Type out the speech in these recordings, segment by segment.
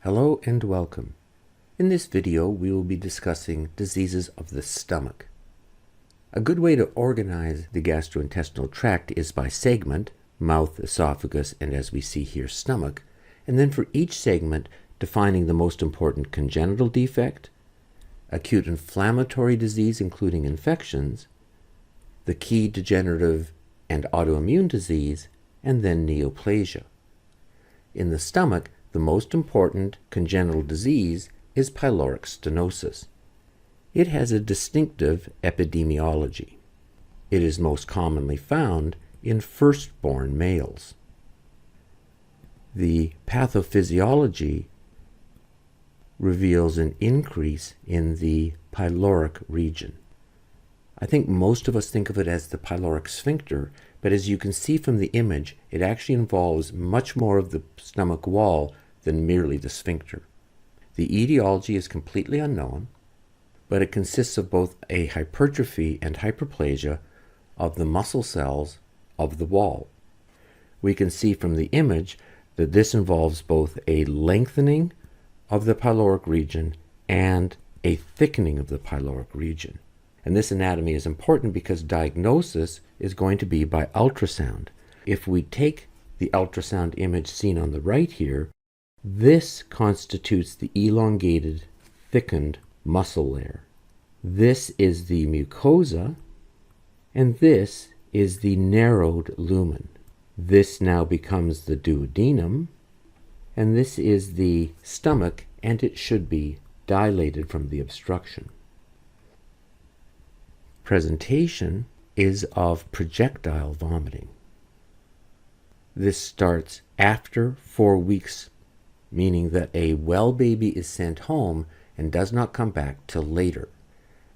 Hello and welcome. In this video, we will be discussing diseases of the stomach. A good way to organize the gastrointestinal tract is by segment, mouth, esophagus, and as we see here, stomach, and then for each segment, defining the most important congenital defect, acute inflammatory disease including infections, the key degenerative and autoimmune disease, and then neoplasia. In the stomach, the most important congenital disease is pyloric stenosis. It has a distinctive epidemiology. It is most commonly found in firstborn males. The pathophysiology reveals an increase in the pyloric region. I think most of us think of it as the pyloric sphincter, but as you can see from the image, it actually involves much more of the stomach wall than merely the sphincter. The etiology is completely unknown, but it consists of both a hypertrophy and hyperplasia of the muscle cells of the wall. We can see from the image that this involves both a lengthening of the pyloric region and a thickening of the pyloric region. And this anatomy is important because diagnosis is going to be by ultrasound. If we take the ultrasound image seen on the right here, this constitutes the elongated, thickened muscle layer. This is the mucosa, and this is the narrowed lumen. This now becomes the duodenum, and this is the stomach, and it should be dilated from the obstruction. Presentation is of projectile vomiting. This starts after 4 weeks, meaning that a well baby is sent home and does not come back till later.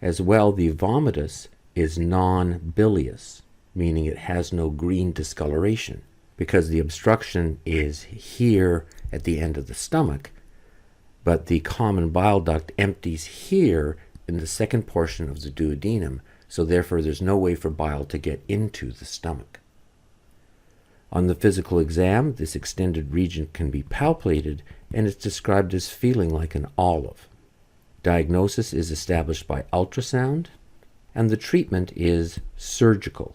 As well, the vomitus is non-bilious, meaning it has no green discoloration, because the obstruction is here at the end of the stomach, but the common bile duct empties here in the second portion of the duodenum, so therefore there's no way for bile to get into the stomach. On the physical exam, this extended region can be palpated, and it's described as feeling like an olive. Diagnosis is established by ultrasound, and the treatment is surgical.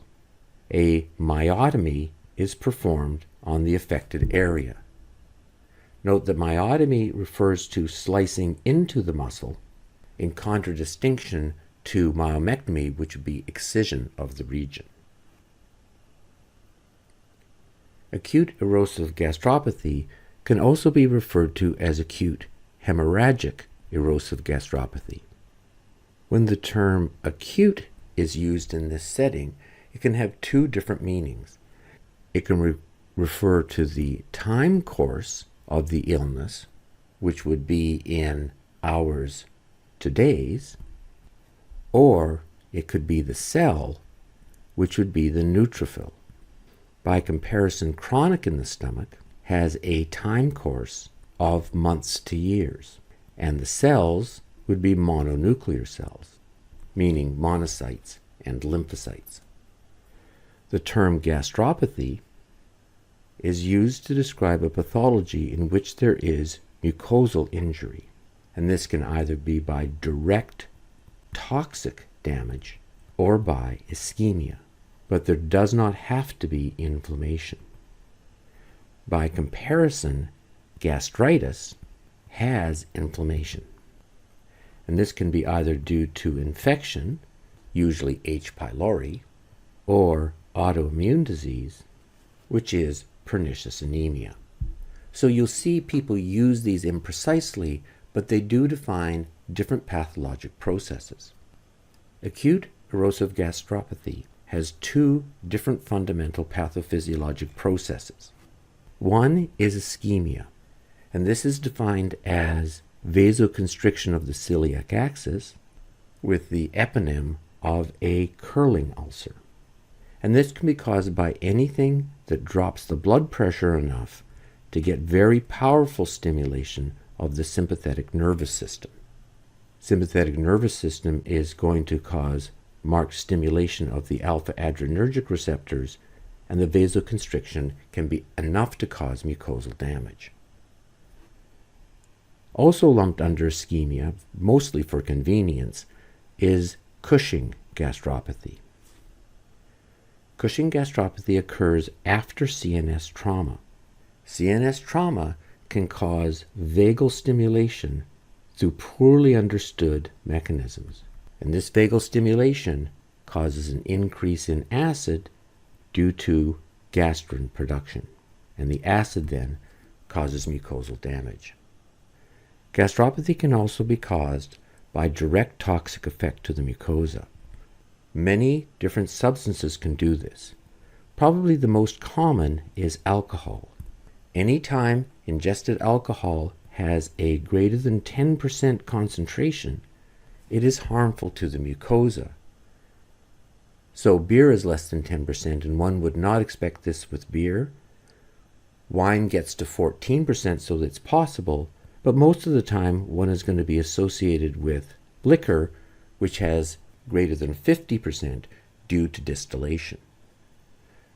A myotomy is performed on the affected area. Note that myotomy refers to slicing into the muscle, in contradistinction to myomectomy, which would be excision of the region. Acute erosive gastropathy can also be referred to as acute hemorrhagic erosive gastropathy. When the term acute is used in this setting, it can have two different meanings. It can refer to the time course of the illness, which would be in hours to days, or it could be the cell, which would be the neutrophil. By comparison, chronic in the stomach has a time course of months to years, and the cells would be mononuclear cells, meaning monocytes and lymphocytes. The term gastropathy is used to describe a pathology in which there is mucosal injury, and this can either be by direct toxic damage or by ischemia, but there does not have to be inflammation. By comparison, gastritis has inflammation, and this can be either due to infection, usually H. pylori, or autoimmune disease, which is pernicious anemia. So you'll see people use these imprecisely, but they do define different pathologic processes. Acute erosive gastropathy has two different fundamental pathophysiologic processes. One is ischemia, and this is defined as vasoconstriction of the celiac axis with the eponym of a curling ulcer. And this can be caused by anything that drops the blood pressure enough to get very powerful stimulation of the sympathetic nervous system. Sympathetic nervous system is going to cause marked stimulation of the alpha adrenergic receptors, and the vasoconstriction can be enough to cause mucosal damage. Also lumped under ischemia, mostly for convenience, is Cushing gastropathy. Cushing gastropathy occurs after CNS trauma. CNS trauma can cause vagal stimulation through poorly understood mechanisms. And this vagal stimulation causes an increase in acid due to gastrin production. And the acid then causes mucosal damage. Gastropathy can also be caused by direct toxic effect to the mucosa. Many different substances can do this. Probably the most common is alcohol. Anytime ingested alcohol has a greater than 10% concentration, it is harmful to the mucosa. So beer is less than 10%, and one would not expect this with beer. Wine gets to 14%, so it's possible, but most of the time one is going to be associated with liquor, which has greater than 50% due to distillation.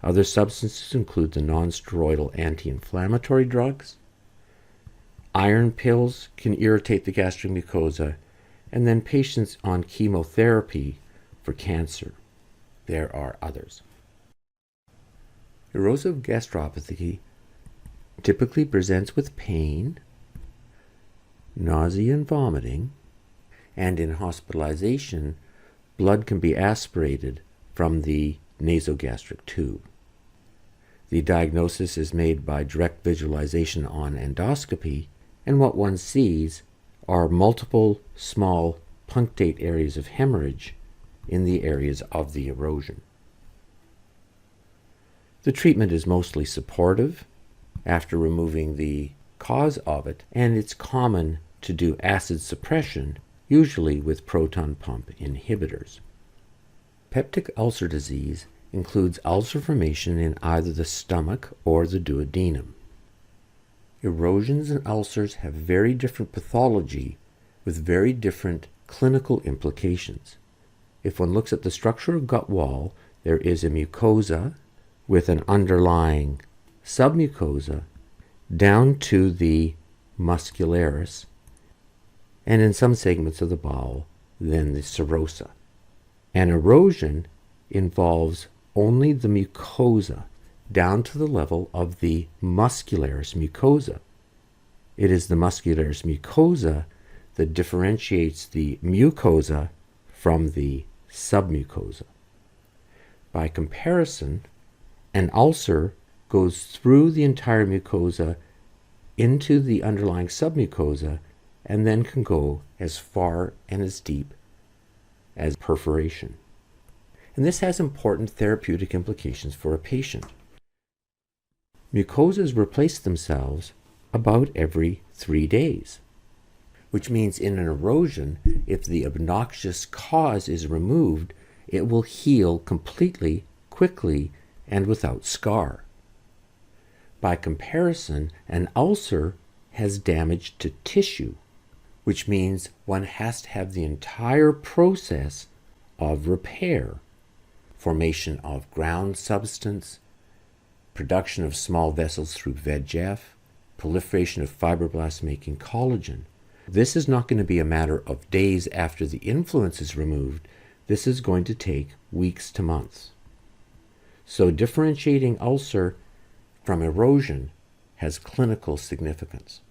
Other substances include the non-steroidal anti-inflammatory drugs. Iron pills can irritate the gastric mucosa, and then patients on chemotherapy for cancer. There are others. Erosive gastropathy typically presents with pain, nausea and vomiting, and in hospitalization, blood can be aspirated from the nasogastric tube. The diagnosis is made by direct visualization on endoscopy, and what one sees are multiple small punctate areas of hemorrhage in the areas of the erosion. The treatment is mostly supportive after removing the cause of it, and it's common to do acid suppression, usually with proton pump inhibitors. Peptic ulcer disease includes ulcer formation in either the stomach or the duodenum. Erosions and ulcers have very different pathology with very different clinical implications. If one looks at the structure of gut wall, there is a mucosa with an underlying submucosa down to the muscularis, and in some segments of the bowel, then the serosa. An erosion involves only the mucosa down to the level of the muscularis mucosa. It is the muscularis mucosa that differentiates the mucosa from the submucosa. By comparison, an ulcer goes through the entire mucosa into the underlying submucosa and then can go as far and as deep as perforation. And this has important therapeutic implications for a patient. Mucosas replace themselves about every 3 days, which means in an erosion, if the obnoxious cause is removed, it will heal completely, quickly, and without scar. By comparison, an ulcer has damage to tissue, which means one has to have the entire process of repair, formation of ground substance, production of small vessels through VEGF, proliferation of fibroblasts making collagen. This is not going to be a matter of days after the influence is removed. This is going to take weeks to months. So differentiating ulcer from erosion has clinical significance.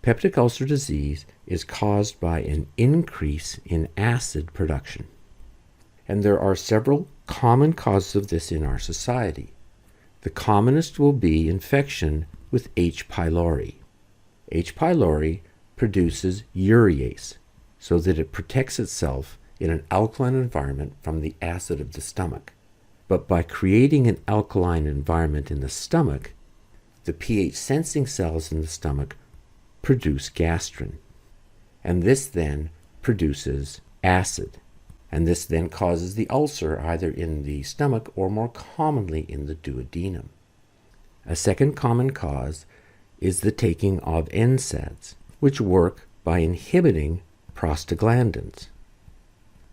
Peptic ulcer disease is caused by an increase in acid production. And there are several common causes of this in our society. The commonest will be infection with H. pylori. H. pylori produces urease so that it protects itself in an alkaline environment from the acid of the stomach. But by creating an alkaline environment in the stomach, the pH sensing cells in the stomach produce gastrin. And this then produces acid. And this then causes the ulcer either in the stomach or more commonly in the duodenum. A second common cause is the taking of NSAIDs, which work by inhibiting prostaglandins,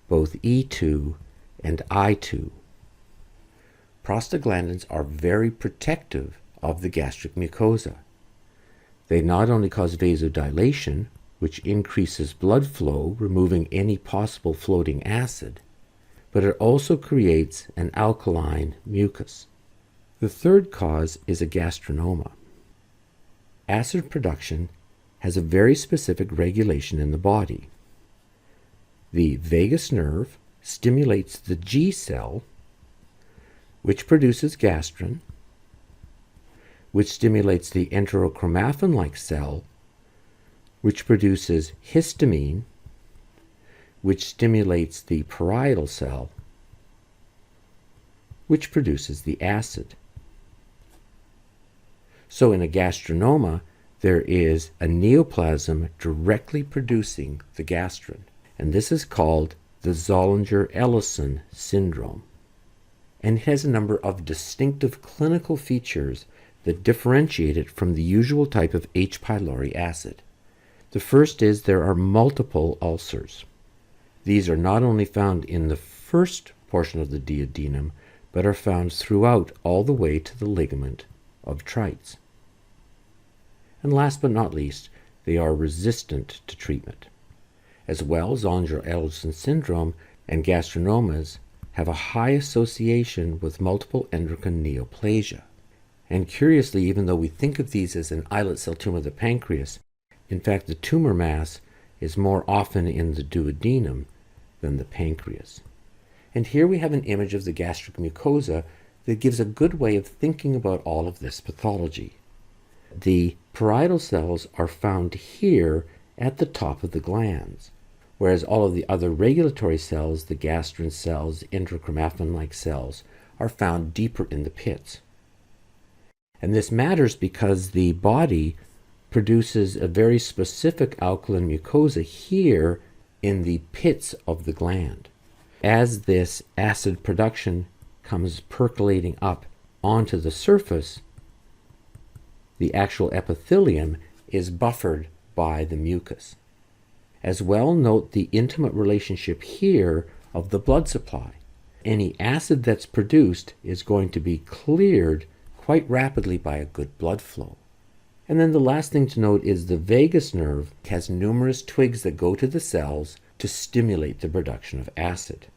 both E2 and I2. Prostaglandins are very protective of the gastric mucosa. They not only cause vasodilation, which increases blood flow, removing any possible floating acid, but it also creates an alkaline mucus. The third cause is a gastrinoma. Acid production has a very specific regulation in the body. The vagus nerve stimulates the G cell, which produces gastrin, which stimulates the enterochromaffin-like cell, which produces histamine, which stimulates the parietal cell, which produces the acid. So in a gastrinoma, there is a neoplasm directly producing the gastrin, and this is called the Zollinger-Ellison syndrome. And it has a number of distinctive clinical features that differentiate it from the usual type of H. pylori acid. The first is there are multiple ulcers. These are not only found in the first portion of the duodenum, but are found throughout all the way to the ligament of Treitz. And last but not least, they are resistant to treatment. As well, Zollinger-Ellison syndrome and gastrinomas have a high association with multiple endocrine neoplasia. And curiously, even though we think of these as an islet cell tumor of the pancreas, in fact the tumor mass is more often in the duodenum than the pancreas. And here we have an image of the gastric mucosa that gives a good way of thinking about all of this pathology. The parietal cells are found here at the top of the glands, whereas all of the other regulatory cells, the gastrin cells, enterochromaffin-like cells, are found deeper in the pits. And this matters because the body produces a very specific alkaline mucosa here in the pits of the gland. As this acid production comes percolating up onto the surface, the actual epithelium is buffered by the mucus. As well, note the intimate relationship here of the blood supply. Any acid that's produced is going to be cleared quite rapidly by a good blood flow. And then the last thing to note is the vagus nerve has numerous twigs that go to the cells to stimulate the production of acid.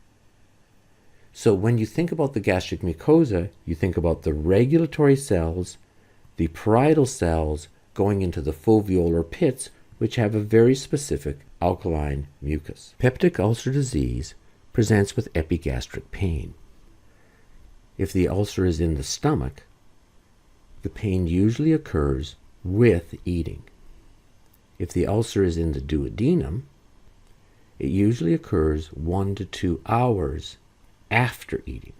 So when you think about the gastric mucosa, you think about the regulatory cells, the parietal cells going into the foveolar pits, which have a very specific alkaline mucus. Peptic ulcer disease presents with epigastric pain. If the ulcer is in the stomach, the pain usually occurs with eating. If the ulcer is in the duodenum, it usually occurs 1 to 2 hours after eating.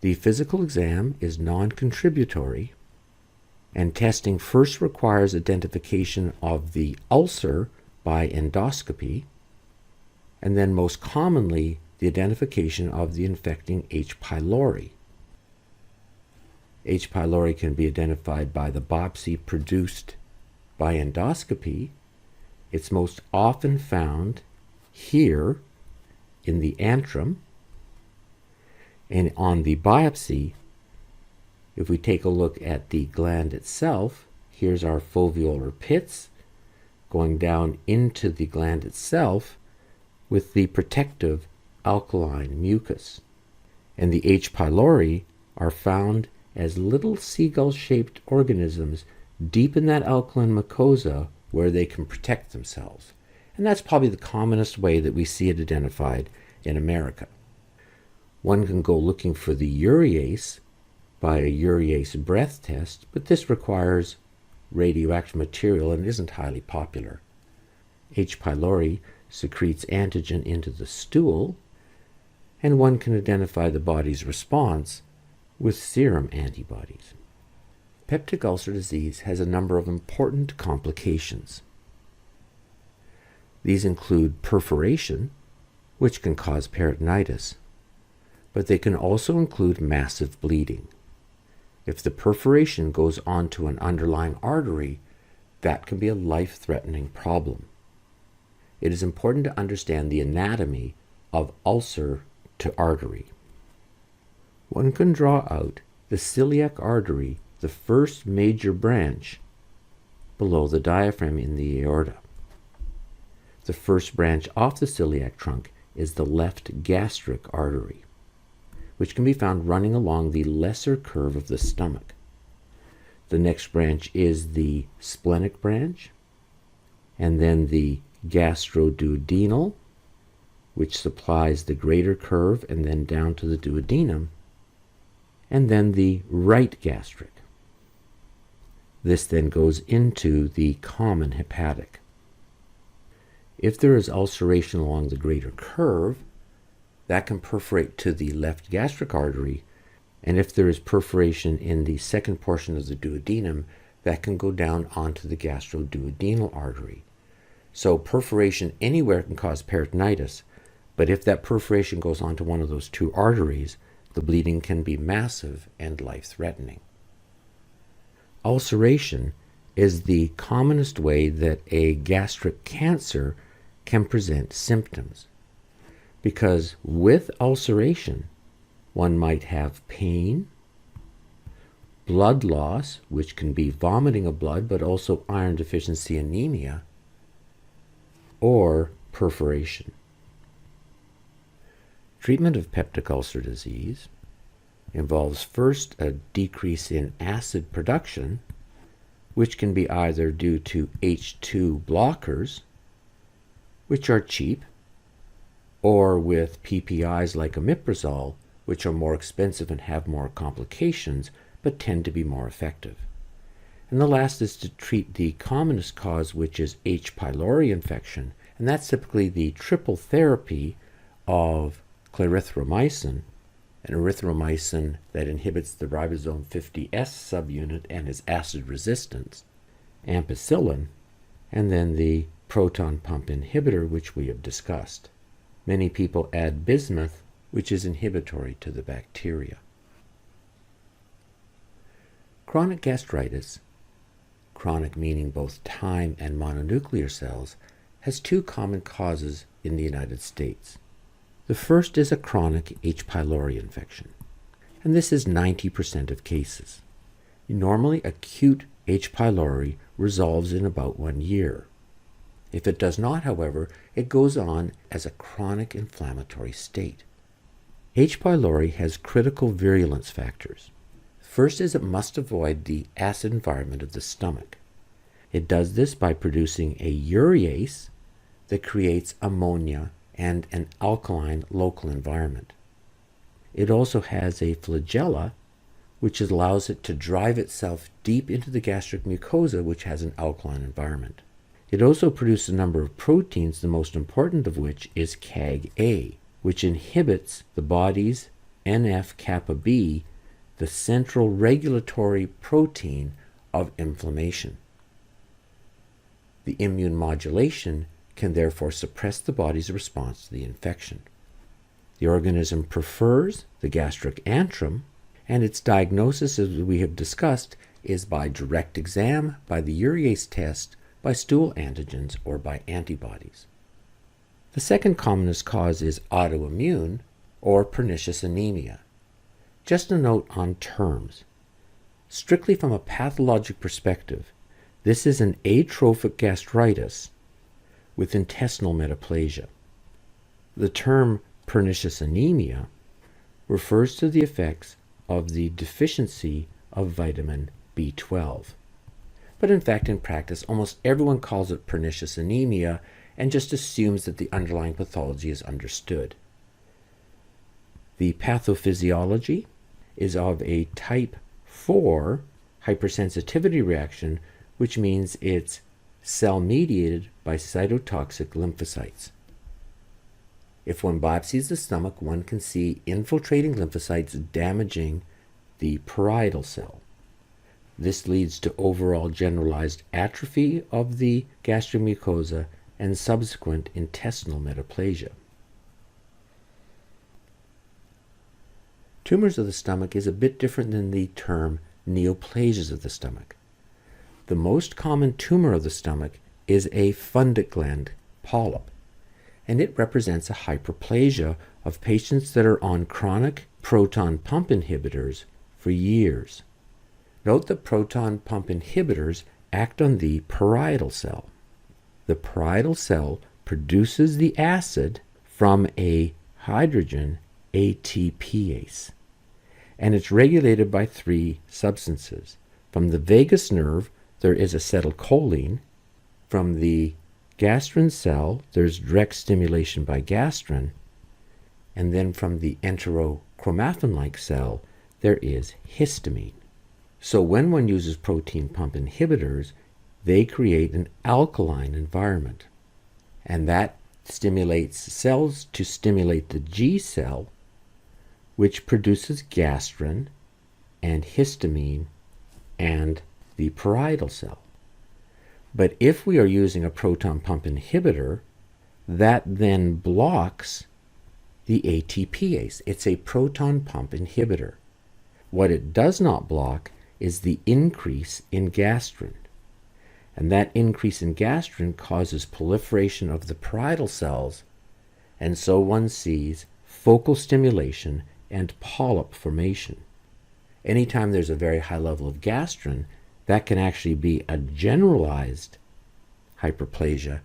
The physical exam is non-contributory, and testing first requires identification of the ulcer by endoscopy, and then most commonly the identification of the infecting H. pylori. H. pylori can be identified by the biopsy produced by endoscopy. It's most often found here in the antrum, and on the biopsy, if we take a look at the gland itself, here's our foveolar pits going down into the gland itself with the protective alkaline mucus. And the H. pylori are found as little seagull-shaped organisms deep in that alkaline mucosa where they can protect themselves. And that's probably the commonest way that we see it identified in America. One can go looking for the urease by a urease breath test, but this requires radioactive material and isn't highly popular. H. pylori secretes antigen into the stool, and one can identify the body's response with serum antibodies. Peptic ulcer disease has a number of important complications. These include perforation, which can cause peritonitis, but they can also include massive bleeding. If the perforation goes onto an underlying artery, that can be a life-threatening problem. It is important to understand the anatomy of ulcer to artery. One can draw out the celiac artery, the first major branch below the diaphragm in the aorta. The first branch off the celiac trunk is the left gastric artery, which can be found running along the lesser curve of the stomach. The next branch is the splenic branch, and then the gastroduodenal, which supplies the greater curve and then down to the duodenum, and then the right gastric. This then goes into the common hepatic. If there is ulceration along the greater curve, that can perforate to the left gastric artery, and if there is perforation in the second portion of the duodenum, that can go down onto the gastroduodenal artery. So perforation anywhere can cause peritonitis, but if that perforation goes onto one of those two arteries, the bleeding can be massive and life-threatening. Ulceration is the commonest way that a gastric cancer can present symptoms, because with ulceration, one might have pain, blood loss, which can be vomiting of blood, but also iron deficiency anemia, or perforation. Treatment of peptic ulcer disease involves first a decrease in acid production, which can be either due to H2 blockers, which are cheap, or with PPIs like omeprazole, which are more expensive and have more complications, but tend to be more effective. And the last is to treat the commonest cause, which is H. pylori infection, and that's typically the triple therapy of clarithromycin, an erythromycin that inhibits the ribosome 50S subunit and is acid resistant, ampicillin, and then the proton pump inhibitor, which we have discussed. Many people add bismuth, which is inhibitory to the bacteria. Chronic gastritis, chronic meaning both time and mononuclear cells, has two common causes in the United States. The first is a chronic H. pylori infection, and this is 90% of cases. Normally, acute H. pylori resolves in about 1 year. If it does not, however, it goes on as a chronic inflammatory state. H. pylori has critical virulence factors. First is it must avoid the acid environment of the stomach. It does this by producing a urease that creates ammonia and an alkaline local environment. It also has a flagella, which allows it to drive itself deep into the gastric mucosa, which has an alkaline environment. It also produces a number of proteins, the most important of which is CAG-A, which inhibits the body's NF-kappa B, the central regulatory protein of inflammation. The immune modulation can therefore suppress the body's response to the infection. The organism prefers the gastric antrum, and its diagnosis, as we have discussed, is by direct exam, by the urease test, by stool antigens, or by antibodies. The second commonest cause is autoimmune or pernicious anemia. Just a note on terms. Strictly from a pathologic perspective, this is an atrophic gastritis with intestinal metaplasia. The term pernicious anemia refers to the effects of the deficiency of vitamin B12. But in fact, in practice, almost everyone calls it pernicious anemia and just assumes that the underlying pathology is understood. The pathophysiology is of a type 4 hypersensitivity reaction, which means it's cell-mediated by cytotoxic lymphocytes. If one biopsies the stomach, one can see infiltrating lymphocytes damaging the parietal cell. This leads to overall generalized atrophy of the gastric mucosa and subsequent intestinal metaplasia. Tumors of the stomach is a bit different than the term neoplasias of the stomach. The most common tumor of the stomach is a fundic gland polyp, and it represents a hyperplasia of patients that are on chronic proton pump inhibitors for years. Note that proton pump inhibitors act on the parietal cell. The parietal cell produces the acid from a hydrogen ATPase, and it's regulated by three substances. From the vagus nerve, there is acetylcholine. From the gastrin cell, there's direct stimulation by gastrin. And then from the enterochromaffin-like cell, there is histamine. So when one uses proton pump inhibitors, they create an alkaline environment. And that stimulates cells to stimulate the G cell, which produces gastrin and histamine and the parietal cell. But if we are using a proton pump inhibitor, that then blocks the ATPase. It's a proton pump inhibitor. What it does not block is the increase in gastrin. And that increase in gastrin causes proliferation of the parietal cells, and so one sees focal stimulation and polyp formation. Anytime there's a very high level of gastrin, that can actually be a generalized hyperplasia,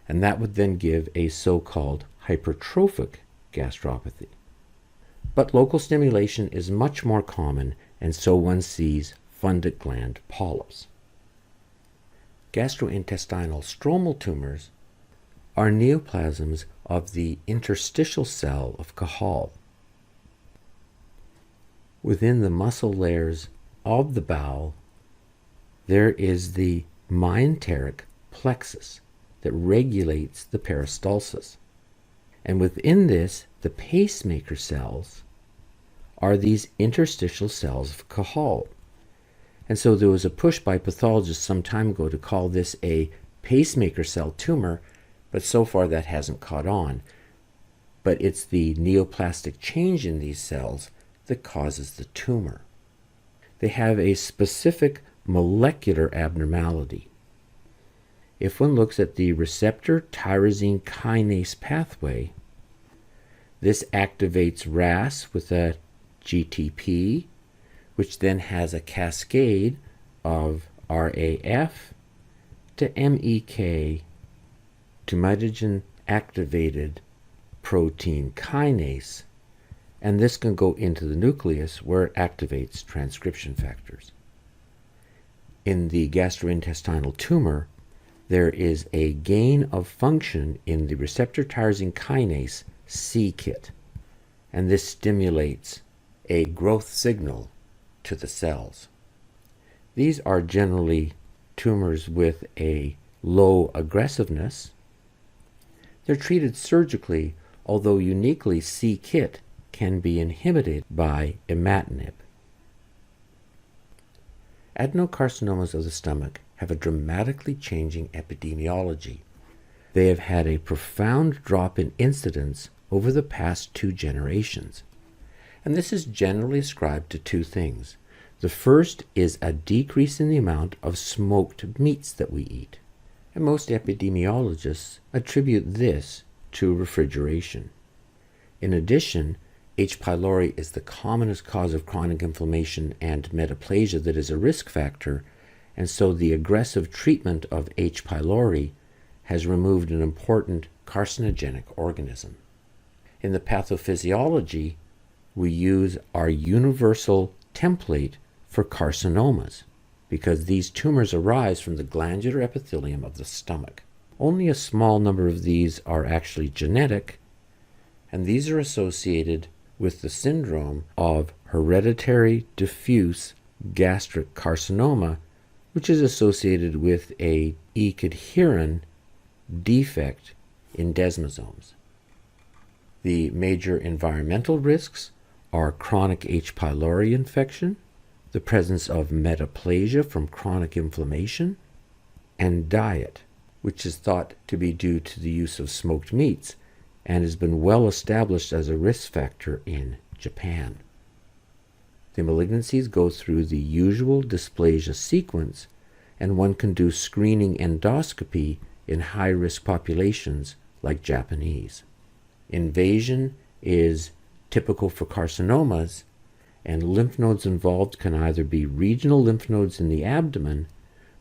and that would then give a so-called hypertrophic gastropathy. But local stimulation is much more common, and so one sees fundus gland polyps. Gastrointestinal stromal tumors are neoplasms of the interstitial cell of Cajal. Within the muscle layers of the bowel, there is the myenteric plexus that regulates the peristalsis. And within this, the pacemaker cells are these interstitial cells of Cajal. And so there was a push by pathologists some time ago to call this a pacemaker cell tumor, but so far that hasn't caught on. But it's the neoplastic change in these cells that causes the tumor. They have a specific molecular abnormality. If one looks at the receptor tyrosine kinase pathway, this activates RAS with a GTP, which then has a cascade of RAF to MEK to mitogen activated protein kinase, and this can go into the nucleus where it activates transcription factors. In the gastrointestinal tumor, there is a gain of function in the receptor tyrosine kinase c-KIT, and this stimulates a growth signal to the cells. These are generally tumors with a low aggressiveness. They're treated surgically, although uniquely c-KIT can be inhibited by imatinib. Adenocarcinomas of the stomach have a dramatically changing epidemiology. They have had a profound drop in incidence over the past 2 generations. And this is generally ascribed to 2 things. The first is a decrease in the amount of smoked meats that we eat. And most epidemiologists attribute this to refrigeration. In addition, H. pylori is the commonest cause of chronic inflammation and metaplasia that is a risk factor, and so the aggressive treatment of H. pylori has removed an important carcinogenic organism. In the pathophysiology, we use our universal template for carcinomas because these tumors arise from the glandular epithelium of the stomach. Only a small number of these are actually genetic, and these are associated with the syndrome of hereditary diffuse gastric carcinoma, which is associated with a E-cadherin defect in desmosomes. The major environmental risks are chronic H. pylori infection, the presence of metaplasia from chronic inflammation, and diet, which is thought to be due to the use of smoked meats and has been well established as a risk factor in Japan. The malignancies go through the usual dysplasia sequence, and one can do screening endoscopy in high-risk populations like Japanese. Invasion is typical for carcinomas, and lymph nodes involved can either be regional lymph nodes in the abdomen,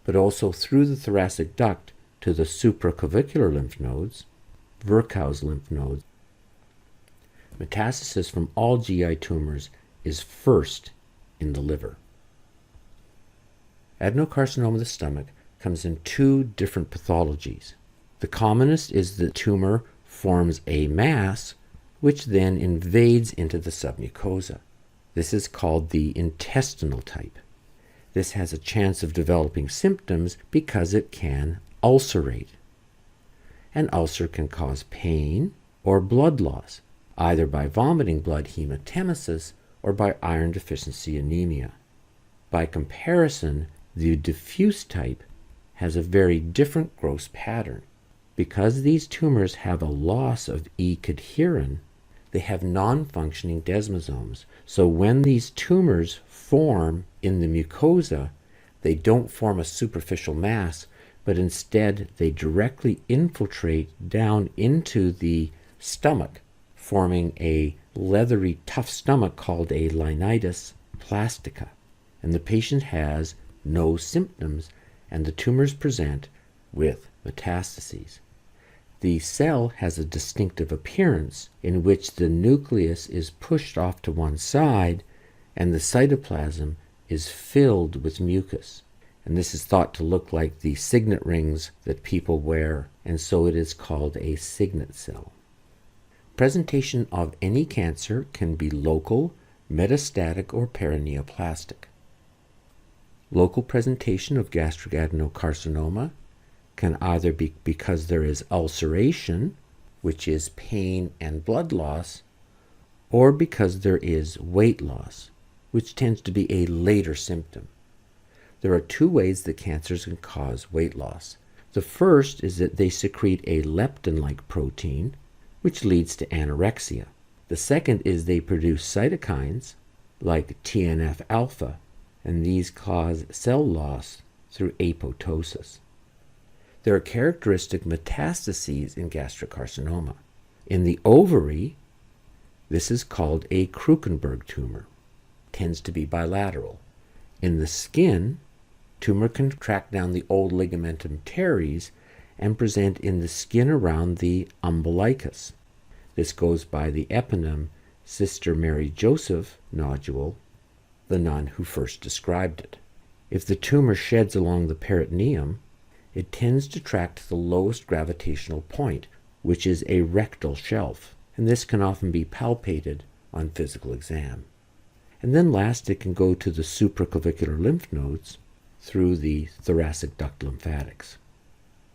but also through the thoracic duct to the supraclavicular lymph nodes, Virchow's lymph nodes. Metastasis from all GI tumors is first in the liver. Adenocarcinoma of the stomach comes in two different pathologies. The commonest is the tumor forms a mass which then invades into the submucosa. This is called the intestinal type. This has a chance of developing symptoms because it can ulcerate. An ulcer can cause pain or blood loss, either by vomiting blood hematemesis or by iron deficiency anemia. By comparison, the diffuse type has a very different growth pattern. Because these tumors have a loss of E-cadherin, they have non-functioning desmosomes. So when these tumors form in the mucosa, they don't form a superficial mass, but instead they directly infiltrate down into the stomach, forming a leathery, tough stomach called a linitis plastica. And the patient has no symptoms, and the tumors present with metastases. The cell has a distinctive appearance in which the nucleus is pushed off to one side and the cytoplasm is filled with mucus. And this is thought to look like the signet rings that people wear, and so it is called a signet cell. Presentation of any cancer can be local, metastatic, or paraneoplastic. Local presentation of gastric adenocarcinoma can either be because there is ulceration, which is pain and blood loss, or because there is weight loss, which tends to be a later symptom. There are two ways that cancers can cause weight loss. The first is that they secrete a leptin-like protein, which leads to anorexia. The second is they produce cytokines like TNF-alpha, and these cause cell loss through apoptosis. There are characteristic metastases in gastric carcinoma. In the ovary, this is called a Krukenberg tumor. Tends to be bilateral. In the skin, tumor can track down the old ligamentum teres and present in the skin around the umbilicus. This goes by the eponym Sister Mary Joseph nodule, the nun who first described it. If the tumor sheds along the peritoneum, it tends to track to the lowest gravitational point, which is a rectal shelf, and this can often be palpated on physical exam. And then last, it can go to the supraclavicular lymph nodes through the thoracic duct lymphatics.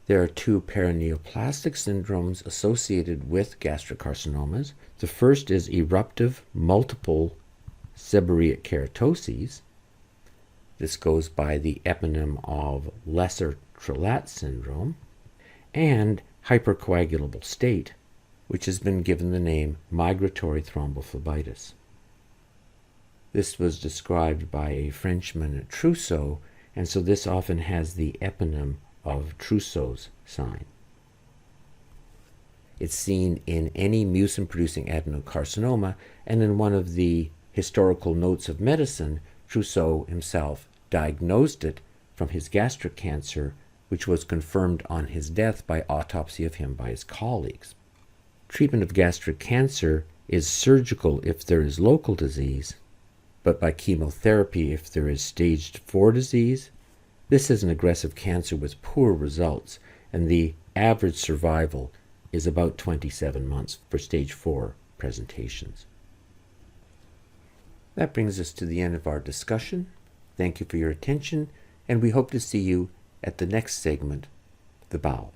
There are two paraneoplastic syndromes associated with gastric carcinomas. The first is eruptive multiple seborrheic keratoses. This goes by the eponym of lesser Tract syndrome, and hypercoagulable state, which has been given the name migratory thrombophlebitis. This was described by a Frenchman, Trousseau, and so this often has the eponym of Trousseau's sign. It's seen in any mucin-producing adenocarcinoma, and in one of the historical notes of medicine, Trousseau himself diagnosed it from his gastric cancer, which was confirmed on his death by autopsy of him by his colleagues. Treatment of gastric cancer is surgical if there is local disease, but by chemotherapy if there is stage 4 disease. This is an aggressive cancer with poor results, and the average survival is about 27 months for stage 4 presentations. That brings us to the end of our discussion. Thank you for your attention, and we hope to see you at the next segment, the bowel.